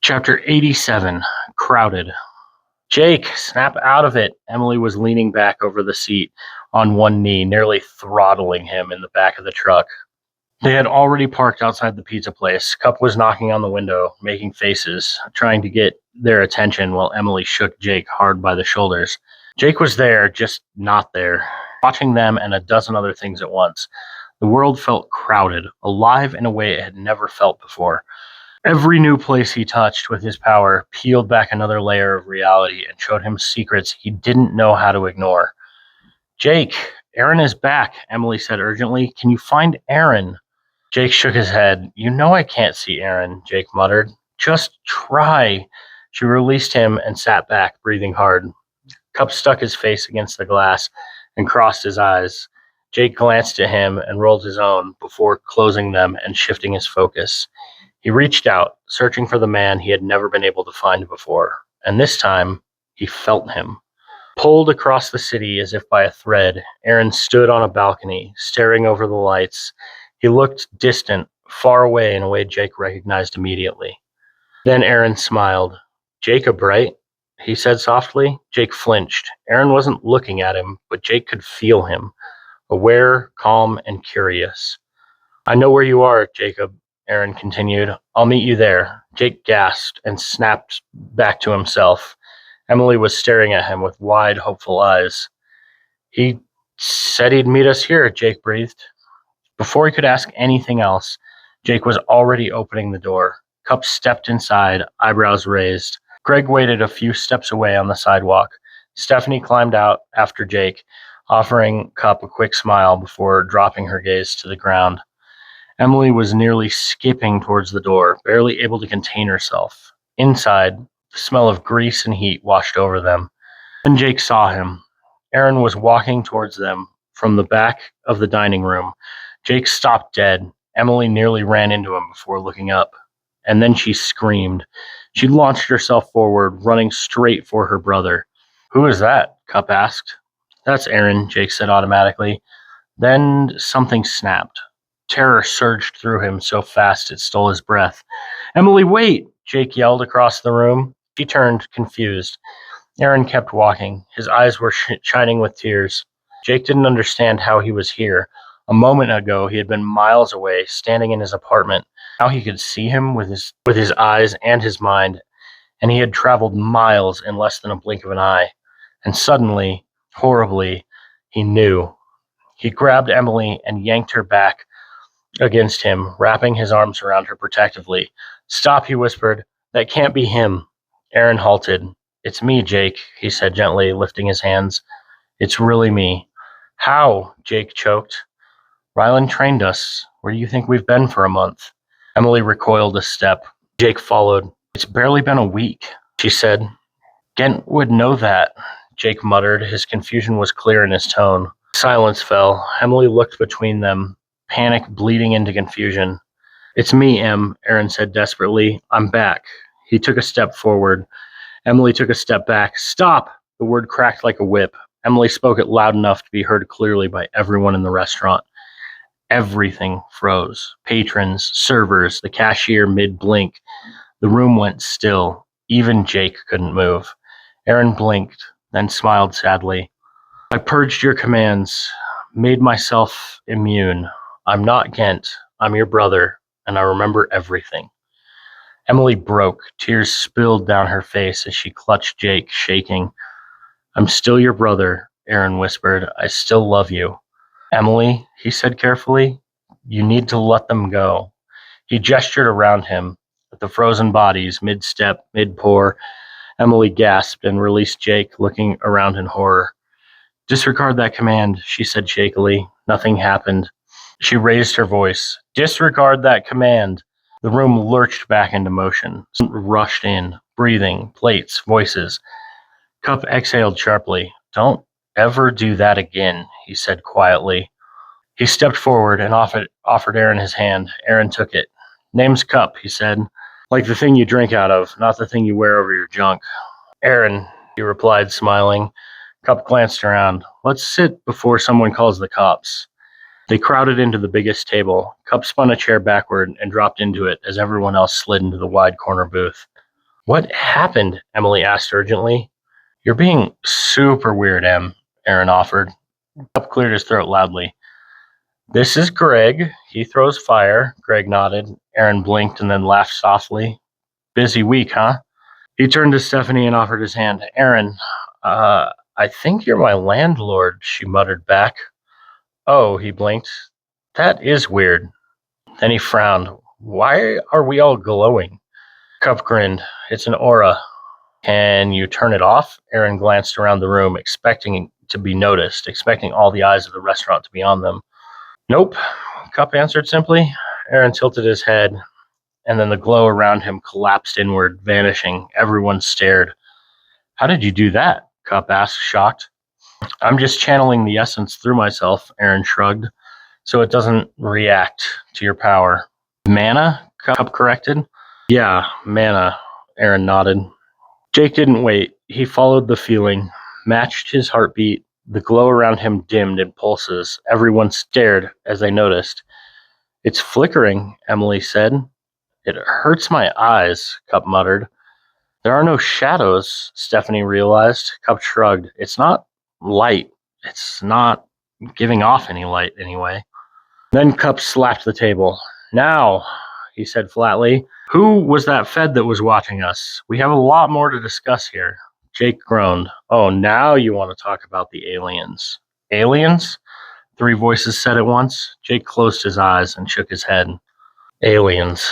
Chapter 87, Crowded. Jake, snap out of it. Emily was leaning back over the seat on one knee, nearly throttling him in the back of the truck. They had already parked outside the pizza place. Cup was knocking on the window, making faces, trying to get their attention while Emily shook Jake hard by the shoulders. Jake was there, just not there, watching them and a dozen other things at once. The world felt crowded, alive in a way it had never felt before. Every new place he touched with his power peeled back another layer of reality and showed him secrets he didn't know how to ignore. Jake, Aaron is back, Emily said urgently. Can you find Aaron? Jake shook his head. You know I can't see Aaron, Jake muttered. Just try. She released him and sat back, breathing hard. Cup stuck his face against the glass and crossed his eyes. Jake glanced at him and rolled his own before closing them and shifting his focus. He reached out, searching for the man he had never been able to find before, and this time he felt him. Pulled across the city as if by a thread, Aaron stood on a balcony, staring over the lights. He looked distant, far away in a way Jake recognized immediately. Then Aaron smiled. Jacob, right? He said softly. Jake flinched. Aaron wasn't looking at him, but Jake could feel him, aware, calm, and curious. I know where you are, Jacob, Aaron continued. I'll meet you there. Jake gasped and snapped back to himself. Emily was staring at him with wide, hopeful eyes. He said he'd meet us here, Jake breathed. Before he could ask anything else, Jake was already opening the door. Cup stepped inside, eyebrows raised. Greg waited a few steps away on the sidewalk. Stephanie climbed out after Jake, offering Cup a quick smile before dropping her gaze to the ground. Emily was nearly skipping towards the door, barely able to contain herself. Inside, the smell of grease and heat washed over them. Then Jake saw him. Aaron was walking towards them from the back of the dining room. Jake stopped dead. Emily nearly ran into him before looking up. And then she screamed. She launched herself forward, running straight for her brother. Who is that? Cup asked. That's Aaron, Jake said automatically. Then something snapped. Terror surged through him so fast it stole his breath. Emily, wait! Jake yelled across the room. She turned, confused. Aaron kept walking. His eyes were shining with tears. Jake didn't understand how he was here. A moment ago, he had been miles away, standing in his apartment. Now he could see him with his eyes and his mind, and he had traveled miles in less than a blink of an eye. And suddenly, horribly, he knew. He grabbed Emily and yanked her back against him, wrapping his arms around her protectively. Stop, he whispered. That can't be him. Aaron halted. It's me, Jake, he said gently, lifting his hands. It's really me. How? Jake choked. Rylan trained us. Where do you think we've been for a month? Emily recoiled a step. Jake followed. It's barely been a week, she said. Gent would know that, Jake muttered. His confusion was clear in his tone. Silence fell. Emily looked between them, panic bleeding into confusion. It's me, Em, Aaron said desperately. I'm back. He took a step forward. Emily took a step back. Stop! The word cracked like a whip. Emily spoke it loud enough to be heard clearly by everyone in the restaurant. Everything froze. Patrons, servers, the cashier mid-blink. The room went still. Even Jake couldn't move. Aaron blinked, then smiled sadly. I purged your commands, made myself immune. I'm not Gent. I'm your brother, and I remember everything. Emily broke. Tears spilled down her face as she clutched Jake, shaking. I'm still your brother, Aaron whispered. I still love you. Emily, he said carefully, you need to let them go. He gestured around him at the frozen bodies, mid-step, mid-pour. Emily gasped and released Jake, looking around in horror. Disregard that command, she said shakily. Nothing happened. She raised her voice. Disregard that command. The room lurched back into motion. Someone rushed in, breathing, plates, voices. Cup exhaled sharply. Don't ever do that again, he said quietly. He stepped forward and offered Aaron his hand. Aaron took it. Name's Cup, he said. Like the thing you drink out of, not the thing you wear over your junk. Aaron, he replied, smiling. Cup glanced around. Let's sit before someone calls the cops. They crowded into the biggest table. Cup spun a chair backward and dropped into it as everyone else slid into the wide corner booth. What happened? Emily asked urgently. You're being super weird, Em, Aaron offered. Cup cleared his throat loudly. This is Greg. He throws fire. Greg nodded. Aaron blinked and then laughed softly. Busy week, huh? He turned to Stephanie and offered his hand. Aaron, I think you're my landlord, she muttered back. Oh, he blinked. That is weird. Then he frowned. Why are we all glowing? Cup grinned. It's an aura. Can you turn it off? Aaron glanced around the room, expecting to be noticed, expecting all the eyes of the restaurant to be on them. Nope, Cup answered simply. Aaron tilted his head, and then the glow around him collapsed inward, vanishing. Everyone stared. How did you do that? Cup asked, shocked. I'm just channeling the essence through myself, Aaron shrugged, so it doesn't react to your power. Mana? Cup corrected. Yeah, mana, Aaron nodded. Jake didn't wait. He followed the feeling, matched his heartbeat. The glow around him dimmed in pulses. Everyone stared as they noticed. It's flickering, Emily said. It hurts my eyes, Cup muttered. There are no shadows, Stephanie realized. Cup shrugged. It's not light. It's not giving off any light, anyway. Then Cup slapped the table. Now, he said flatly, who was that Fed that was watching us? We have a lot more to discuss here. Jake groaned. Oh, now you want to talk about the aliens. Aliens? Three voices said at once. Jake closed his eyes and shook his head. Aliens.